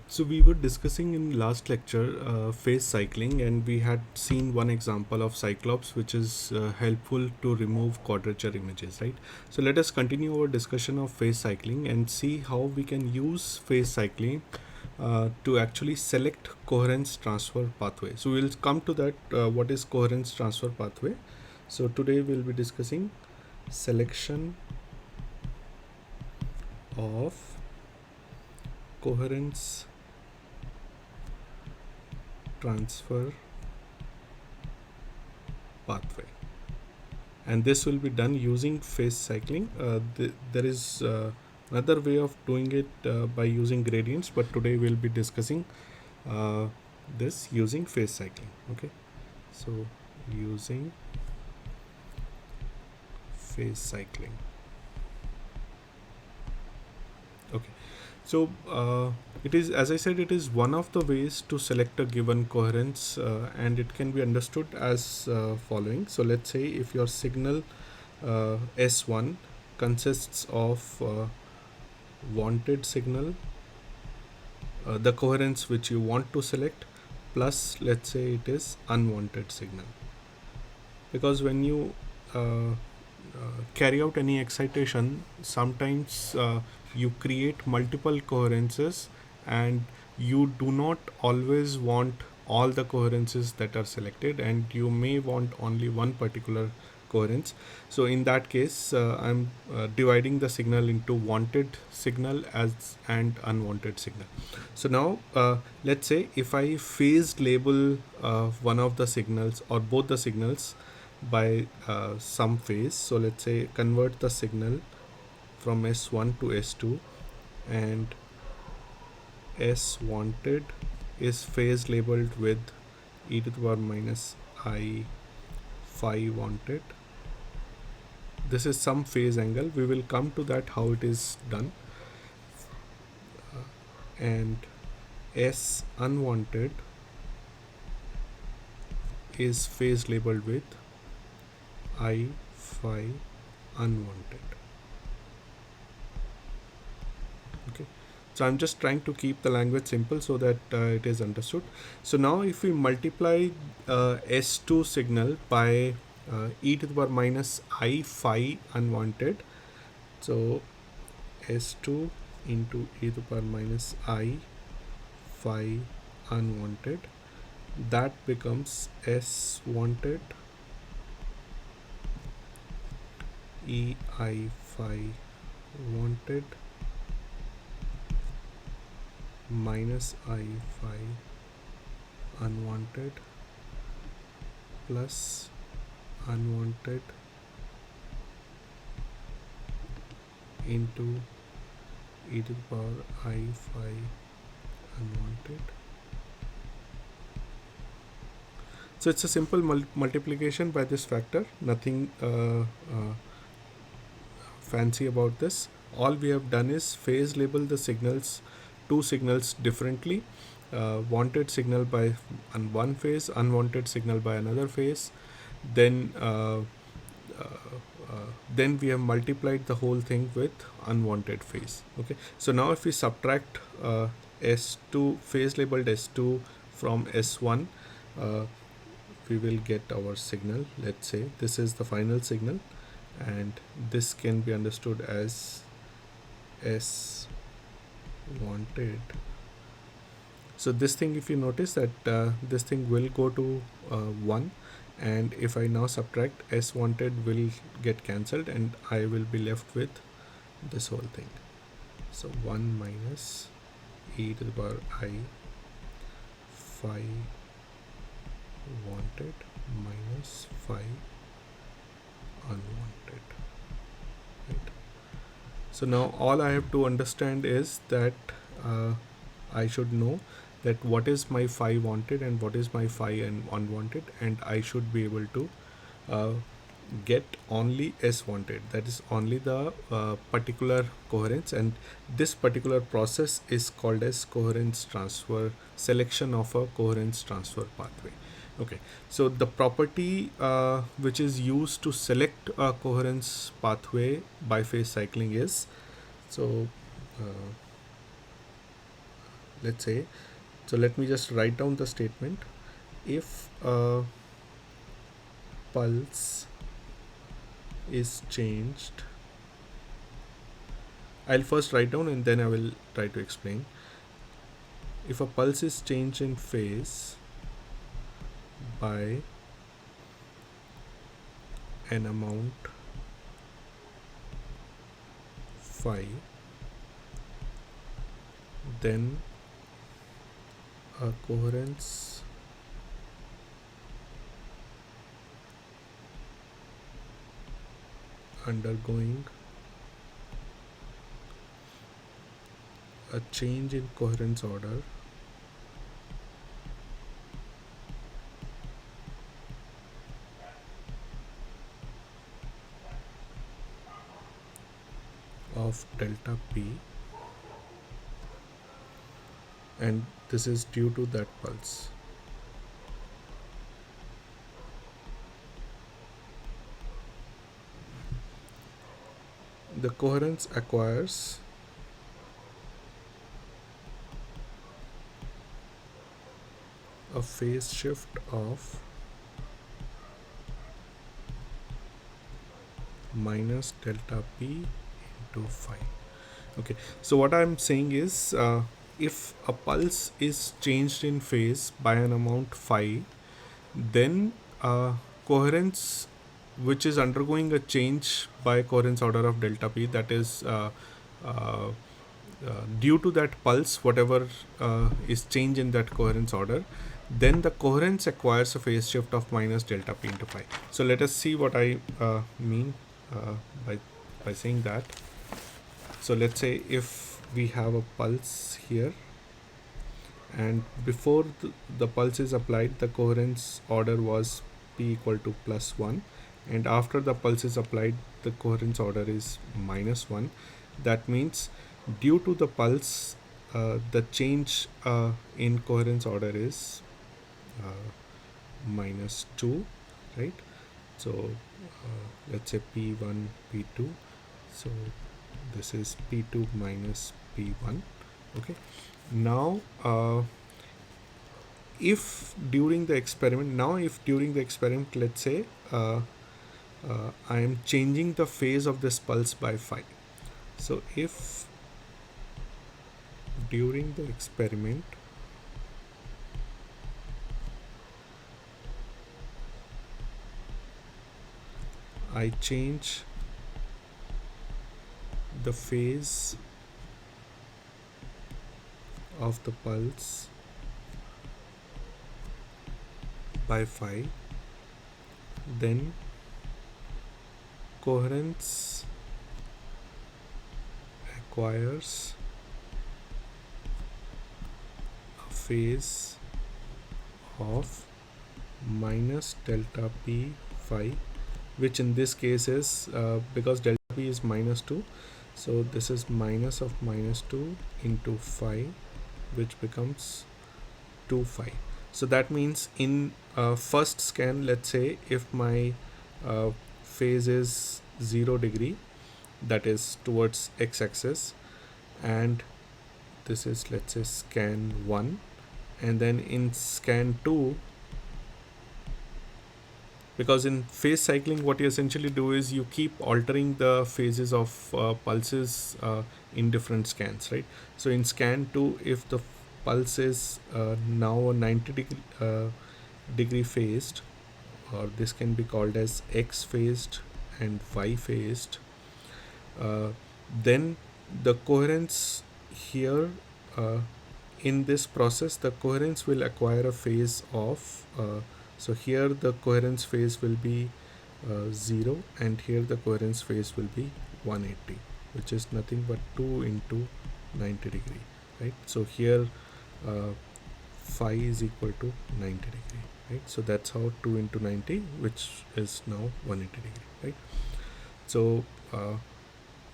So we were discussing in last lecture phase cycling, and we had seen one example of Cyclops, which is helpful to remove quadrature images, right? So let us continue our discussion of phase cycling and see how we can use phase cycling to actually select coherence transfer pathway. So we'll come to that. What is coherence transfer pathway? So today we'll be discussing selection of coherence transfer pathway, and this will be done using phase cycling. There is another way of doing it by using gradients, but today we'll be discussing uh, this using phase cycling. Okay, so using phase cycling. Okay, so it is, as I said, it is one of the ways to select a given coherence, and it can be understood as following. So let's say if your signal S1 consists of wanted signal, the coherence which you want to select, plus let's say it is unwanted signal, because when you carry out any excitation, sometimes you create multiple coherences, and you do not always want all the coherences that are selected, and you may want only one particular coherence. So in that case, I'm dividing the signal into wanted signal as and unwanted signal. So now let's say if I phase label one of the signals or both the signals by some phase. So let's say convert the signal from S1 to S2, and S wanted is phase labeled with e to the power minus I phi wanted. This is some phase angle. We will come to that how it is done. And S unwanted is phase labeled with I phi unwanted. Okay, so I'm just trying to keep the language simple so that it is understood. So now if we multiply S2 signal by e to the power minus I phi unwanted, so S2 into e to the power minus I phi unwanted, that becomes S wanted e I phi wanted minus I phi unwanted plus unwanted into e to the power I phi unwanted. So it's a simple multiplication by this factor, nothing fancy about this. All we have done is phase label the signals, two signals differently. Wanted signal by one phase, unwanted signal by another phase. Then then we have multiplied the whole thing with unwanted phase. Okay, so now if we subtract S2 phase labeled S2 from S1, uh, we will get our signal. Let's say this is the final signal, and this can be understood as S wanted. So this thing, if you notice that this thing will go to 1, and if I now subtract, S wanted will get cancelled, and I will be left with this whole thing. So 1 minus e to the power I phi wanted minus phi unwanted, right? So now all I have to understand is that I should know that what is my phi wanted and what is my phi and unwanted, and I should be able to uh, get only S wanted, that is only the particular coherence, and this particular process is called as coherence transfer, selection of a coherence transfer pathway. Okay, so the property which is used to select a coherence pathway by phase cycling is, so uh, let's say, so let me just write down the statement. If a pulse is changed, I'll first write down and then I will try to explain. If a pulse is changed in phase by an amount phi, then a coherence undergoing a change in coherence order of delta p, and this is due to that pulse. The coherence acquires a phase shift of minus delta p into phi. Okay, so what I'm saying is, if a pulse is changed in phase by an amount phi, then coherence which is undergoing a change by coherence order of delta p, that is uh, due to that pulse, whatever is change in that coherence order, then the coherence acquires a phase shift of minus delta p into phi. So let us see what I mean uh, by saying that. So let's say if we have a pulse here, and before the pulse is applied, the coherence order was p equal to plus 1, and after the pulse is applied, the coherence order is minus 1. That means due to the pulse, the change in coherence order is minus 2, right? So let's say p1 p2, so this is p2 minus p1. Okay, now if during the experiment, let's say I am changing the phase of this pulse by phi. So if during the experiment I change the phase of the pulse by phi, then coherence acquires a phase of minus delta p phi, which in this case is because delta p is minus 2, so this is minus of minus 2 into phi, which becomes 2 phi. So that means in first scan, let's say if my phase is 0 degree, that is towards x-axis, and this is, let's say, scan 1, and then in scan 2, because in phase cycling what you essentially do is you keep altering the phases of pulses in different scans, right? So in scan 2, if the pulse is now a 90 degree phased, or this can be called as x phased and y phased, then the coherence here, in this process, the coherence will acquire a phase of so here the coherence phase will be 0, and here the coherence phase will be 180, which is nothing but 2 into 90 degree, right? So here phi is equal to 90 degree, right? So that's how 2 into 90, which is now 180 degree, right? So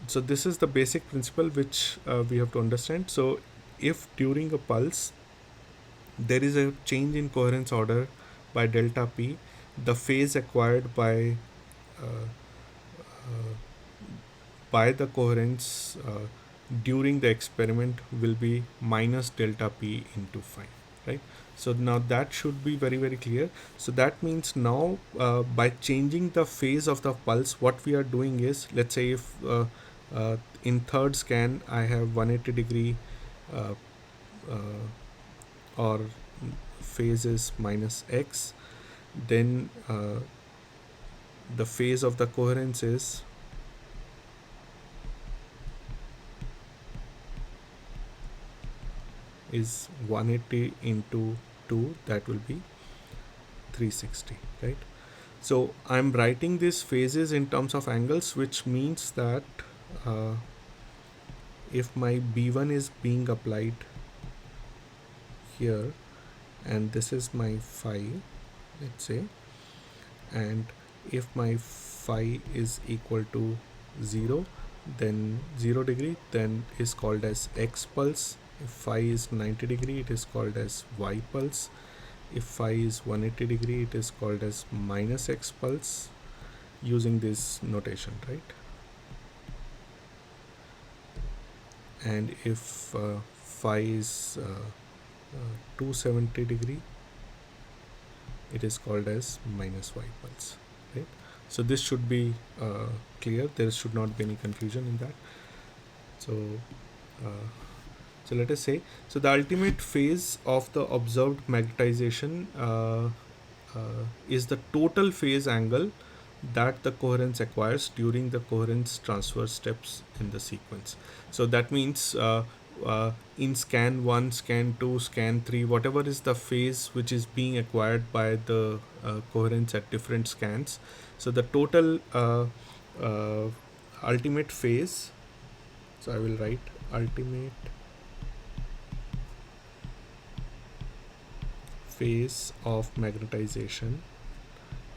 so this is the basic principle which we have to understand. So if during a pulse there is a change in coherence order by delta p, the phase acquired uh, by the coherence during the experiment will be minus delta p into phi, right? So now that should be very very clear. So that means now by changing the phase of the pulse, what we are doing is, let's say if in third scan I have 180 degree uh, or phase is minus x, then the phase of the coherence is 180 into 2, that will be 360, right? So I'm writing these phases in terms of angles, which means that uh, if my b1 is being applied here and this is my phi, let's say, and if my phi is equal to 0, then 0 degree then is called as x pulse. If phi is 90 degree, it is called as y pulse. If phi is 180 degree, it is called as minus x pulse, using this notation, right? And if phi is 270 degree, it is called as minus y pulse, right? So this should be clear. There should not be any confusion in that. So so let us say, so the ultimate phase of the observed magnetization is the total phase angle that the coherence acquires during the coherence transfer steps in the sequence. So that means in scan 1, scan 2, scan 3, whatever is the phase which is being acquired by the coherence at different scans, so the total ultimate phase, so I will write ultimate phase of magnetization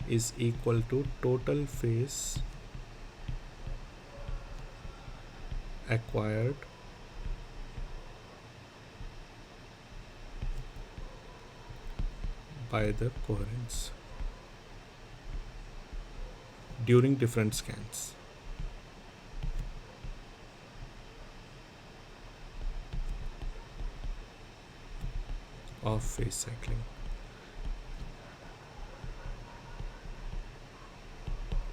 is equal to total phase acquired by the coherence during different scans. Of phase cycling.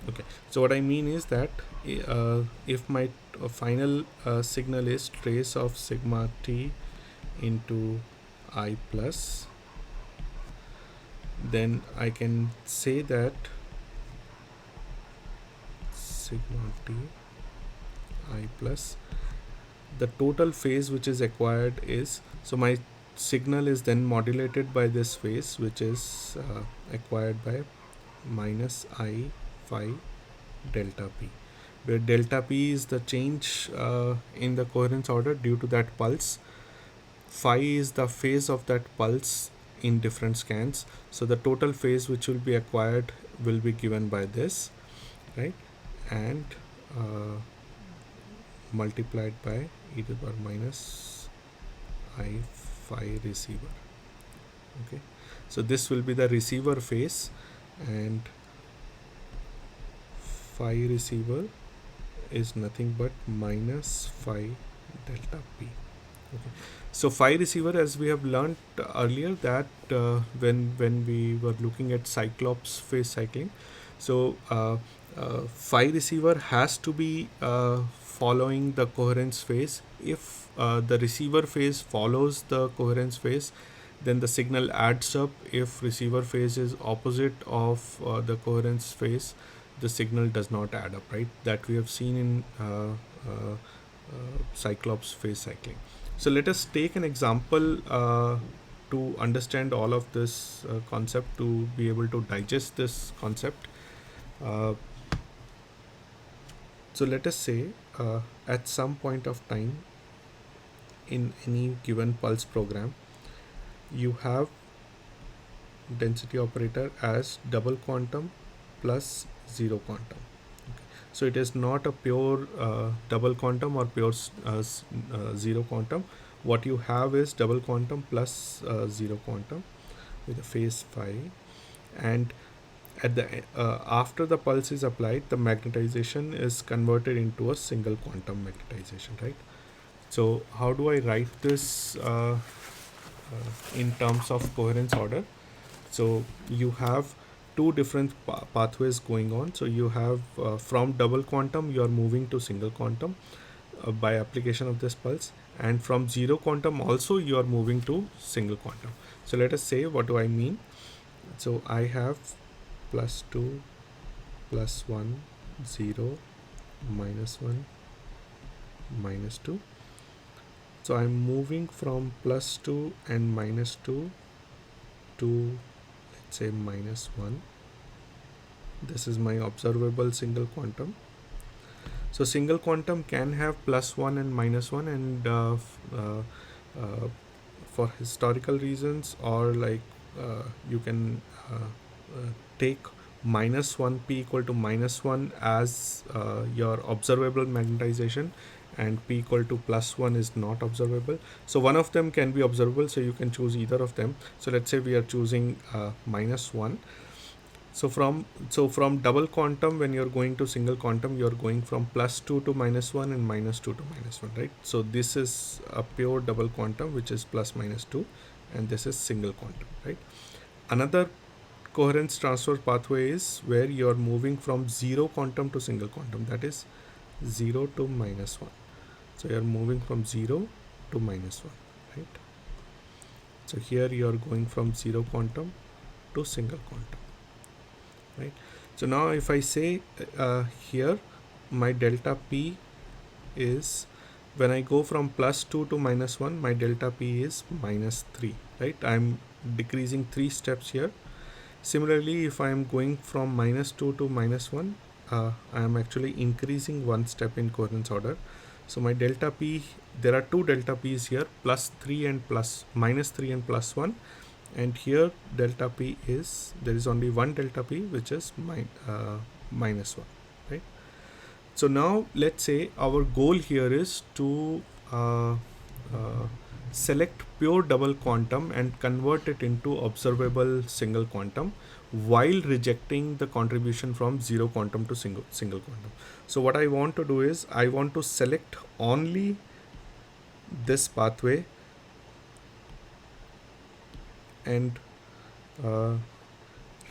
Okay, so what I mean is that if my final signal is trace of sigma t into I plus, then I can say that sigma t I plus, the total phase which is acquired is, so my signal is then modulated by this phase which is acquired by minus I phi delta p, where delta p is the change in the coherence order due to that pulse. Phi is the phase of that pulse in different scans. So the total phase which will be acquired will be given by this, right? And multiplied by e to the power minus I phi receiver. Okay, so this will be the receiver phase, and phi receiver is nothing but minus phi delta p. Okay. So phi receiver, as we have learned earlier, that when we were looking at Cyclops phase cycling, so phi receiver has to be following the coherence phase. If the receiver phase follows the coherence phase, then the signal adds up. If receiver phase is opposite of the coherence phase, the signal does not add up, right? That we have seen in Cyclops phase cycling. So let us take an example to understand all of this concept, to be able to digest this concept. So let us say at some point of time in any given pulse program, you have density operator as double quantum plus zero quantum. Okay. So it is not a pure double quantum or pure zero quantum. What you have is double quantum plus zero quantum with a phase phi, and at the after the pulse is applied, the magnetization is converted into a single quantum magnetization, right? So how do I write this in terms of coherence order? So you have two different pathways going on. So you have from double quantum you are moving to single quantum by application of this pulse, and from zero quantum also you are moving to single quantum. So let us say, what do I mean? So I have plus 2, plus 1, 0, minus 1, minus 2. So I'm moving from plus 2 and minus 2 to, let's say, minus 1. This is my observable single quantum. So single quantum can have plus 1 and minus 1, and uh, for historical reasons, or like you can take minus 1 p equal to minus 1 as your observable magnetization, and p equal to plus 1 is not observable. So one of them can be observable, so you can choose either of them. So let's say we are choosing minus 1. So from double quantum, when you're going to single quantum, you're going from plus 2 to minus 1 and minus 2 to minus 1, right? So this is a pure double quantum, which is plus minus 2, and this is single quantum, right? Another coherence transfer pathway is where you're moving from zero quantum to single quantum, that is 0 to minus 1. So you're moving from 0 to minus 1, right? So here you're going from zero quantum to single quantum, right? So now if I say here my delta p is, when I go from plus 2 to minus 1, my delta p is minus 3, right? I'm decreasing 3 steps here. Similarly, if I am going from minus 2 to minus 1, I am actually increasing 1 step in coherence order. So my delta p, there are two delta p's here, plus 3 and minus 3 and plus 1. And here delta p is, there is only one delta p, which is minus 1, right? So now let's say our goal here is to select pure double quantum and convert it into observable single quantum, while rejecting the contribution from zero quantum to single quantum. So what I want to do is, I want to select only this pathway and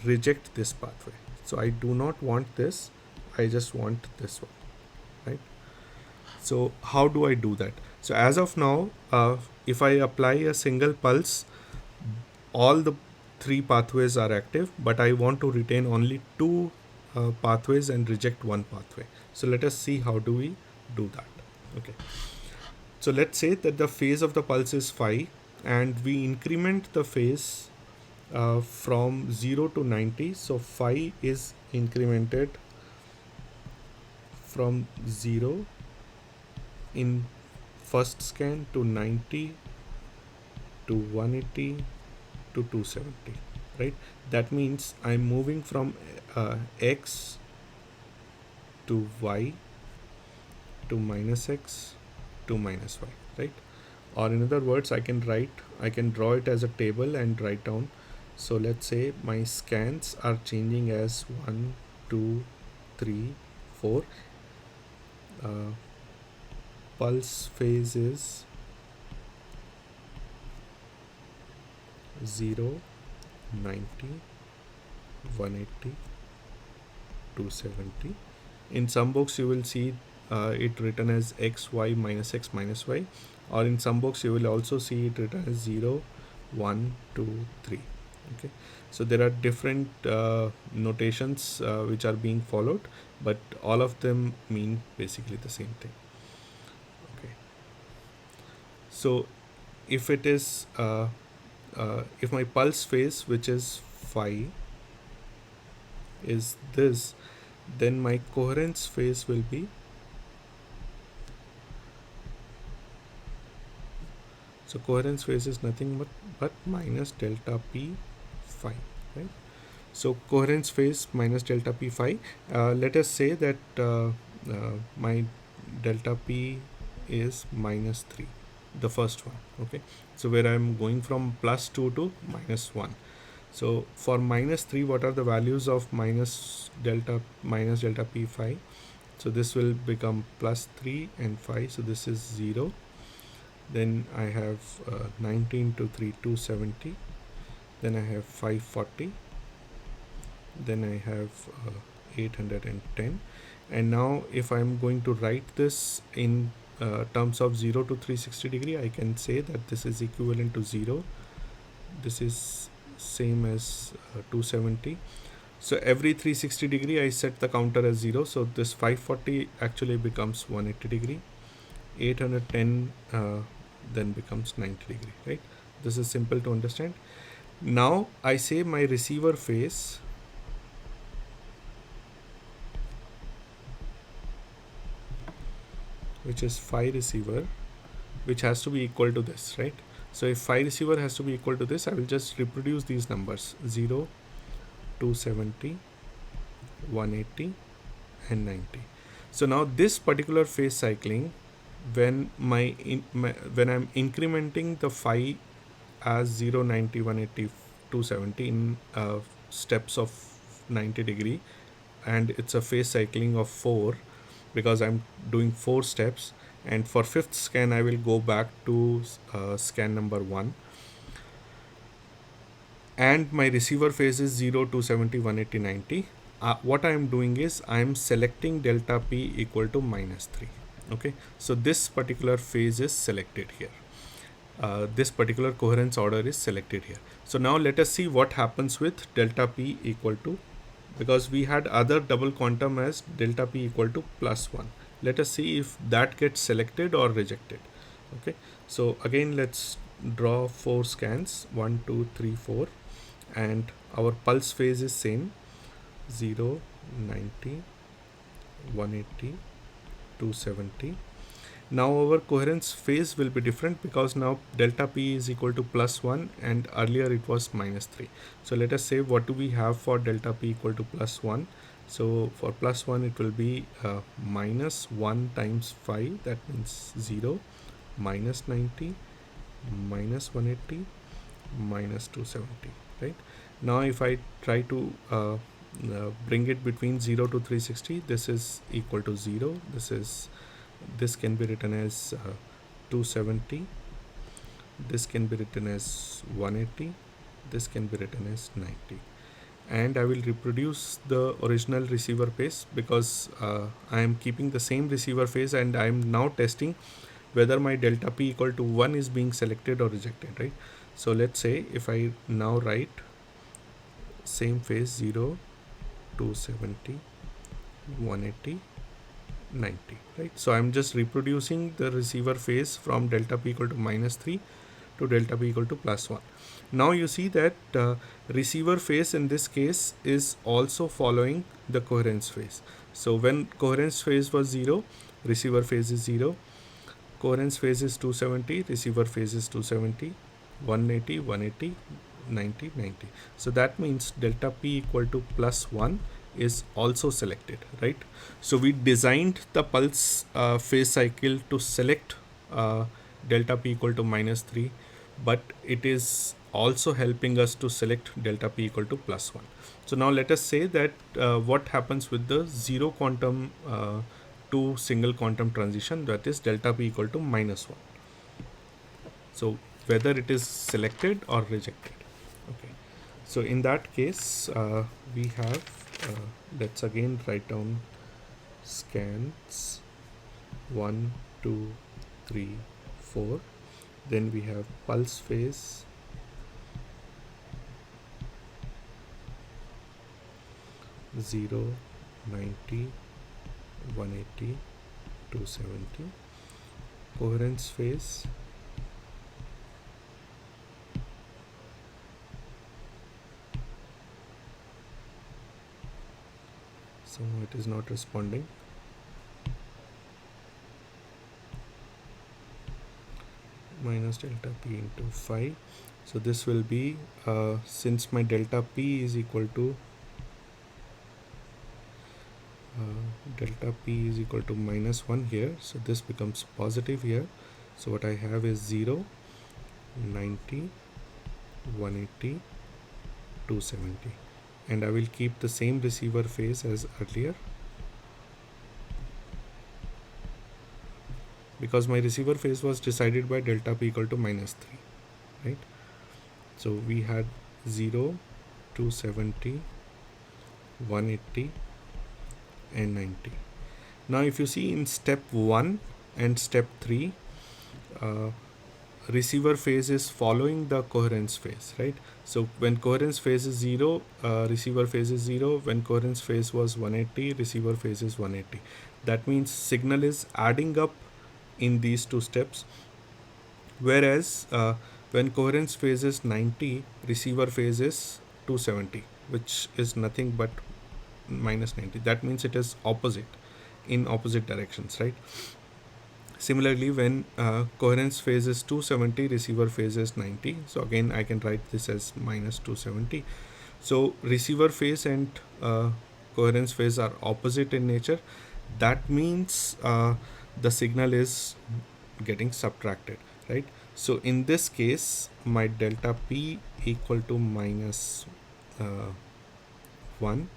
reject this pathway. So I do not want this, I just want this one, right? So how do I do that? So as of now, if I apply a single pulse, all the three pathways are active, but I want to retain only two pathways and reject one pathway. So let us see how do we do that. Okay. So let's say that the phase of the pulse is phi, and we increment the phase from 0 to 90. So phi is incremented from 0 in first scan to 90 to 180 to 270, right? That means I'm moving from x to y to minus x to minus y, right? Or in other words, I can draw it as a table and write down. So let's say my scans are changing as 1, 2, 3, 4. Pulse phase is 0, 90, 180, 270. In some books you will see it written as x, y, minus x, minus y, or in some books you will also see it written as 0, 1, 2, 3. Okay, so there are different notations which are being followed, but all of them mean basically the same thing. Okay, so if it is if my pulse phase, which is phi, is this, then my coherence phase will be, so coherence phase is nothing but minus delta p phi, right? So coherence phase minus delta p phi. Let us say that my delta p is minus 3, the first one. Okay, so where I'm going from plus 2 to minus 1. So for minus 3, what are the values of minus delta p phi? So this will become plus 3 and phi, so this is 0. then I have 19 to 3 270, then I have 540, then I have 810. And now if I'm going to write this in terms of 0 to 360 degree, I can say that this is equivalent to 0, this is same as 270. So every 360 degree I set the counter as 0, so this 540 actually becomes 180 degree, 810 then becomes 90 degree, right? This is simple to understand. Now I say my receiver phase which is phi receiver, which has to be equal to this, right? So if phi receiver has to be equal to this, I will just reproduce these numbers 0, 270, 180 and 90. So now this particular phase cycling, when when I'm incrementing the phi as 0, 90, 180, 270 in steps of 90 degree, and it's a phase cycling of 4 because I'm doing 4 steps, and for fifth scan I will go back to scan number 1, and my receiver phase is 0, 270, 180, 90. What I am doing is I am selecting delta P equal to -3. Okay, so this particular phase is selected here. This particular coherence order is selected here. So now let us see what happens with delta P equal to, because we had other double quantum as delta P equal to +1. Let us see if that gets selected or rejected. Okay, so again let's draw 4 scans, 1, 2, 3, 4, and our pulse phase is same, 0, 90, 180, 270. Now our coherence phase will be different because now delta P is equal to +1 and earlier it was -3. So let us say what do we have for delta P equal to +1. So for +1 it will be -1 times 5, that means 0, -90, -180, -270, right? Now if I try to bring it between 0 to 360, this is equal to 0, this can be written as 270, this can be written as 180, this can be written as 90, and I will reproduce the original receiver phase because I am keeping the same receiver phase, and I am now testing whether my delta P equal to 1 is being selected or rejected, right? So let's say if I now write same phase 0, 270, 180, 90, right? So I'm just reproducing the receiver phase from delta P equal to -3 to delta P equal to +1. Now you see that receiver phase in this case is also following the coherence phase. So when coherence phase was 0, receiver phase is 0, coherence phase is 270, receiver phase is 270, 180, 180, 90, 90. So that means delta P equal to +1 is also selected, right? So we designed the pulse phase cycle to select delta P equal to -3, but it is also helping us to select delta P equal to +1. So now let us say that what happens with the zero quantum to single quantum transition, that is delta P equal to -1. So whether it is selected or rejected. Okay, so in that case we have let's again write down scans 1, 2, 3, 4. Then we have pulse phase, 0, 90, 180, 270. Coherence phase, so it is not responding. Minus delta P into 5. So this will be since my delta P is equal to delta P is equal to -1 here, so this becomes positive here. So what I have is 0, 90, 180, 270, and I will keep the same receiver phase as earlier. because my receiver phase was decided by delta p equal to -3, right? So we had 0, 270, 180 and 90. Now if you see in step 1 and step 3, uh, receiver phase is following the coherence phase, right? So when coherence phase is 0, receiver phase is 0. When coherence phase was 180, receiver phase is 180. That means signal is adding up in these two steps, whereas when coherence phase is 90, receiver phase is 270, which is nothing but -90. That means it is opposite, in opposite directions, right? Similarly, when coherence phase is 270, receiver phase is 90. So again, I can write this as -270. So receiver phase and coherence phase are opposite in nature. That means the signal is getting subtracted, right? So in this case, my delta p equal to -1,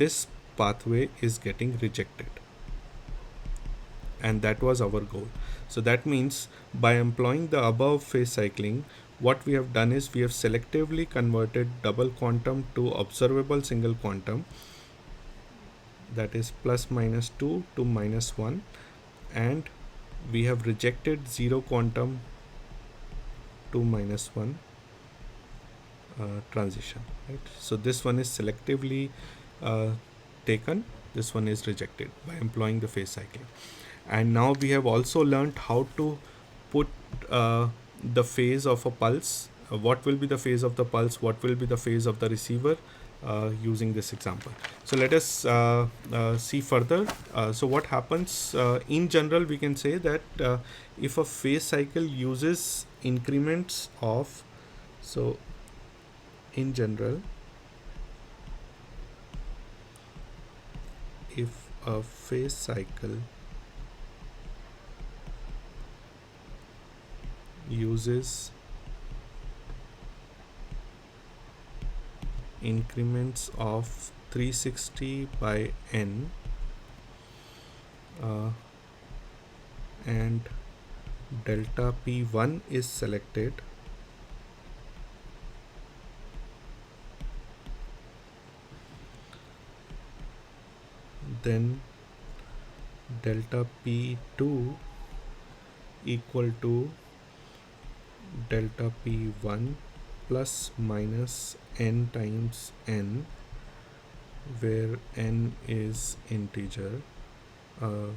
this pathway is getting rejected, and that was our goal. So that means by employing the above phase cycling, what we have done is we have selectively converted double quantum to observable single quantum, that is +-2 to -1, and we have rejected zero quantum to -1 transition, right? So this one is selectively taken, this one is rejected by employing the phase cycling. And now we have also learned how to put the phase of a pulse, what will be the phase of the pulse, what will be the phase of the receiver, using this example. So let us see further. So what happens in general, we can say that if a phase cycle uses increments of, so in general, if a phase cycle uses increments of 360 by n and delta p1 is selected, then delta p2 equal to delta p1 plus minus n times n, where n is integer, no,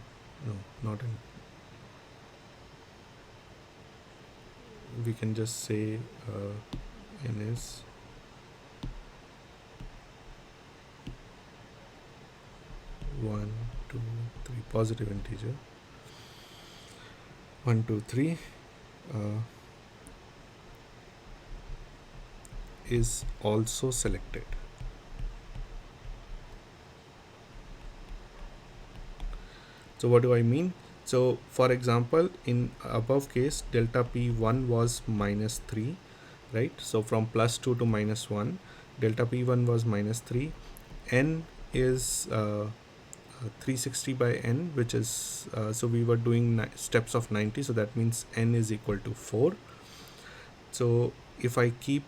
not n, we can just say n is one, two, three, positive integer, 1, 2, 3, is also selected. So what do I mean? So for example, in above case, delta p1 was -3, right? So from +2 to -1, delta p1 was -3, n is 360 by n, which is so we were doing steps of 90, so that means n is equal to 4. So if I keep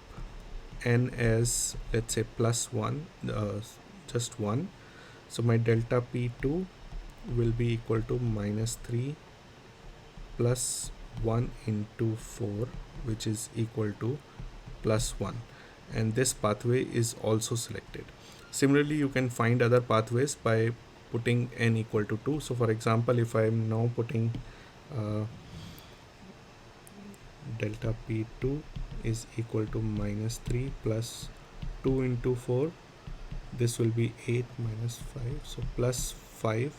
n as, let's say, +1, just 1, so my delta p2 will be equal to -3 plus 1 into 4, which is equal to +1, and this pathway is also selected. Similarly, you can find other pathways by putting n equal to 2. So for example, if I am now putting delta p2 is equal to -3 plus 2 into 4, this will be 8 minus 5, so +5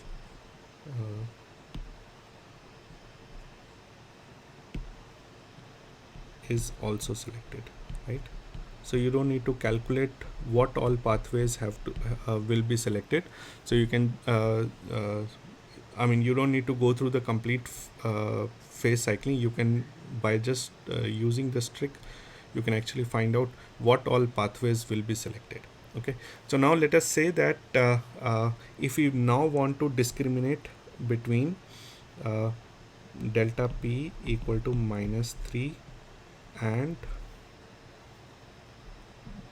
is also selected, right? So you don't need to calculate what all pathways have to will be selected. So you can I mean, you don't need to go through the complete phase cycling. You can, by just using this trick, you can actually find out what all pathways will be selected. Okay, so now let us say that if we now want to discriminate between delta P equal to -3 and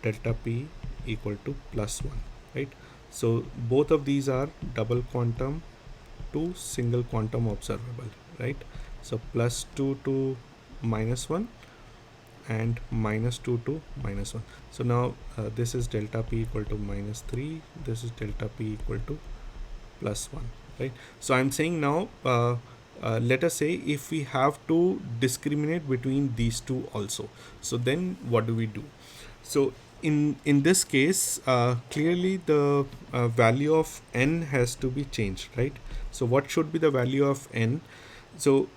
delta P equal to +1, right? So both of these are double quantum to single quantum observable, right? So +2 to -1 and -2 to -1. So now this is delta P equal to -3, this is delta P equal to +1, right? So I'm saying now, let us say if we have to discriminate between these two also, so then what do we do? So in this case, clearly the value of n has to be changed, right? So what should be the value of n? So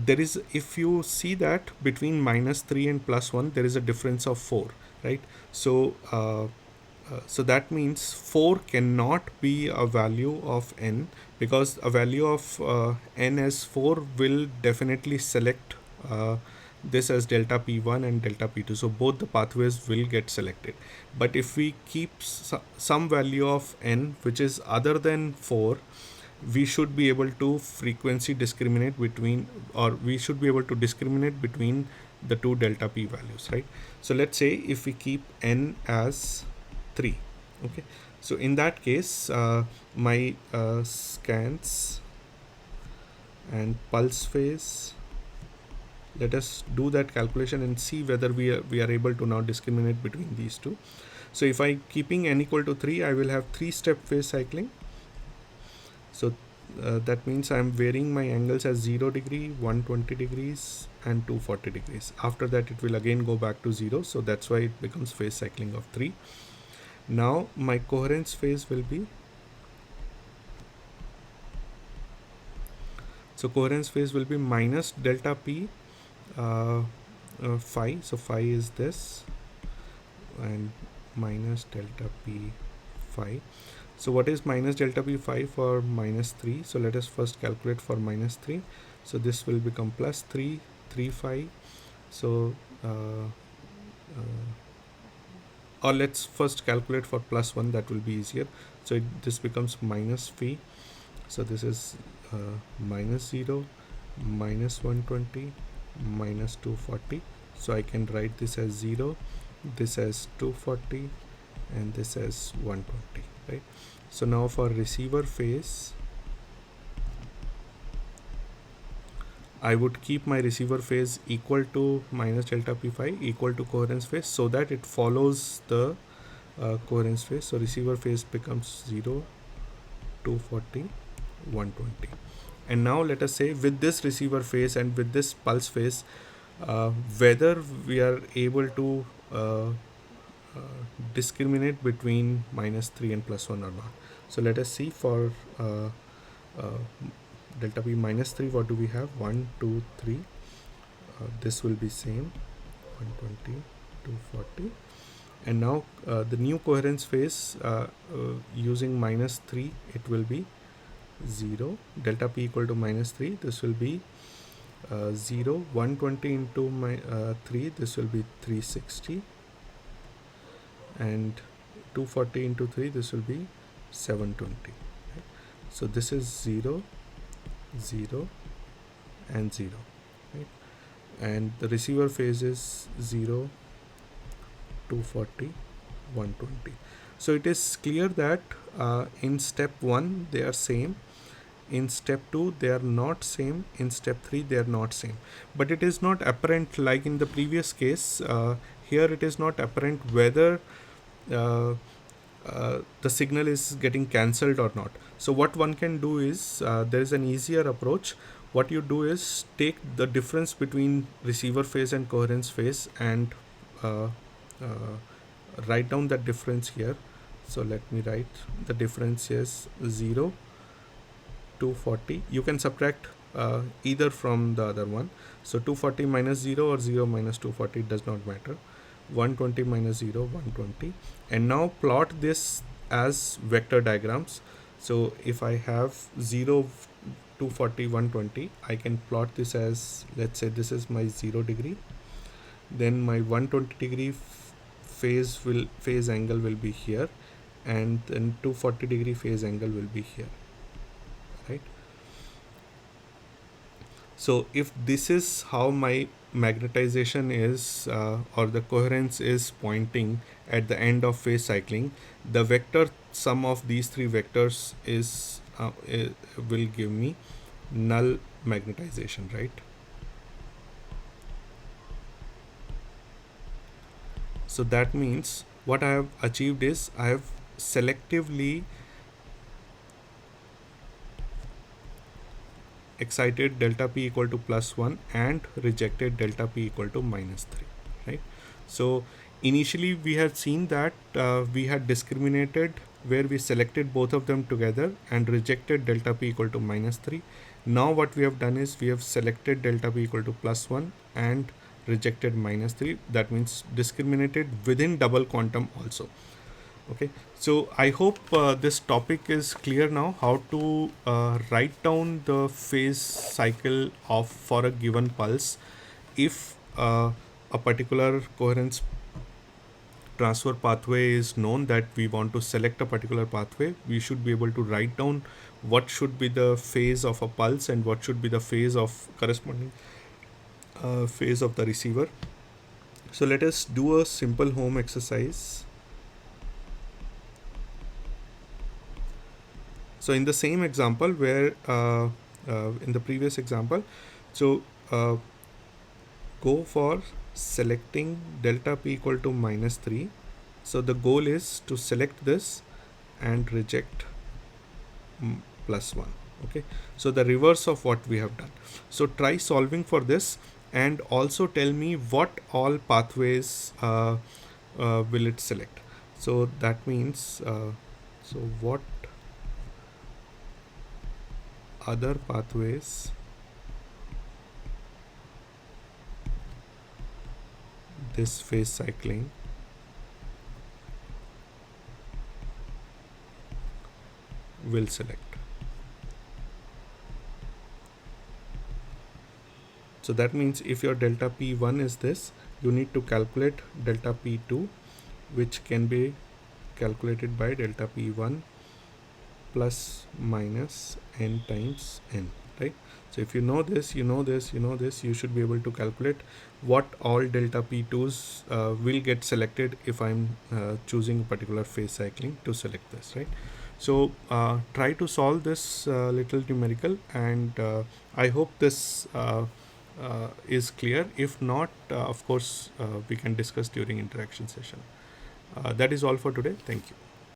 there is, if you see that between -3 and +1 there is a difference of 4, right? So so that means 4 cannot be a value of n, because a value of n as 4 will definitely select this as delta P1 and delta P2. So both the pathways will get selected. But if we keep some value of n which is other than 4, we should be able to frequency discriminate between, or we should be able to discriminate between the two delta P values, right? So let's say if we keep n as 3, okay, so in that case my scans and pulse phase, let us do that calculation and see whether we are able to now discriminate between these two. So if I keeping n equal to 3, I will have 3-step phase cycling. So that means I'm varying my angles as 0 degree, 120 degrees and 240 degrees. After that it will again go back to 0, so that's why it becomes phase cycling of 3. Now my coherence phase will be, so coherence phase will be minus delta P phi, so phi is this, and minus delta P phi. So what is minus delta P phi for -3? So let us first calculate for -3. So this will become +3, 3 phi. So or let's first calculate for +1, that will be easier. So this becomes minus phi. So this is -0, -120, -240. So I can write this as 0, this as 240, and this as 120, right? So now for receiver phase, I would keep my receiver phase equal to minus delta P phi equal to coherence phase, so that it follows the coherence phase. So receiver phase becomes 0, 240, 120. And now let us say with this receiver phase and with this pulse phase, whether we are able to discriminate between -3 and +1 or not. So let us see for delta P -3, what do we have? 1, 2, 3. This will be same, 120, 240. And now the new coherence phase using -3, it will be 0. Delta P equal to -3, this will be 0. 120 into 3, this will be 360. And 240 into 3, this will be 720. Right? So this is 0, 0 and 0, right? And the receiver phase is 0, 240, 120. So it is clear that in step 1 they are same, in step 2 they are not same, in step 3 they are not same. But it is not apparent like in the previous case. Here it is not apparent whether the signal is getting cancelled or not. So what one can do is, there is an easier approach. What you do is take the difference between receiver phase and coherence phase and write down that difference here. So let me write the difference is 0, 240. You can subtract either from the other one. So 240 minus 0 or 0 minus 240, does not matter. 120 minus 0, 120. And now plot this as vector diagrams. So if I have 0, 240, 120, I can plot this as, let's say this is my 0 degree. Then my 120 degree phase angle will be here, and then 240 degree phase angle will be here, right? So if this is how my magnetization is, or the coherence is pointing at the end of phase cycling, the vector sum of these three vectors will give me null magnetization, right? So that means what I have achieved is I have selectively excited delta p equal to +1 and rejected delta p equal to -3, right? So initially we had seen that we had discriminated where we selected both of them together and rejected delta p equal to -3. Now what we have done is we have selected delta p equal to +1 and rejected -3. That means discriminated within double quantum also. Okay, so I hope this topic is clear now, how to write down the phase cycle of for a given pulse. If a particular coherence transfer pathway is known, that we want to select a particular pathway, we should be able to write down what should be the phase of a pulse and what should be the phase of corresponding phase of the receiver. So let us do a simple home exercise. So in the same example where in the previous example, so go for selecting delta p equal to -3. So the goal is to select this and reject +1. Okay, so the reverse of what we have done. So try solving for this and also tell me what all pathways will it select. So that means so what other pathways this phase cycling will select. So that means if your delta P1 is this, you need to calculate delta P2, which can be calculated by delta P1 plus minus n times n, right? So if you know this, you know this, you know this, you should be able to calculate what all delta P2s will get selected if I'm choosing a particular phase cycling to select this, right? So try to solve this little numerical, and I hope this is clear. If not, of course, we can discuss during interaction session. That is all for today. Thank you.